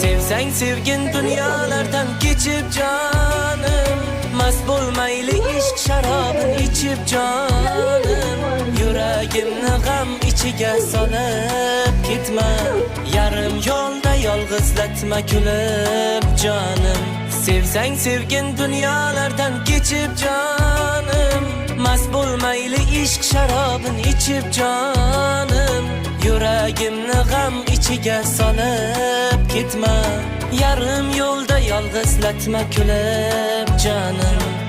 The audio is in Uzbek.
Sevsang sevgin dunyolardan kechib jonim, mast bo'lmayli ishq sharobin ichib jonim. Yuragimni g'am ichiga solib ketma, yarim yo'lda yolg'izlatma kulib jonim. Sevsang sevgin dunyolardan kechib jonim, mast bo'lmayli ishq sharobin ichib jonim. Yuragimni g'am ichiga solib ketma, yarim yo'lda yolg'izlatma kulib jonim.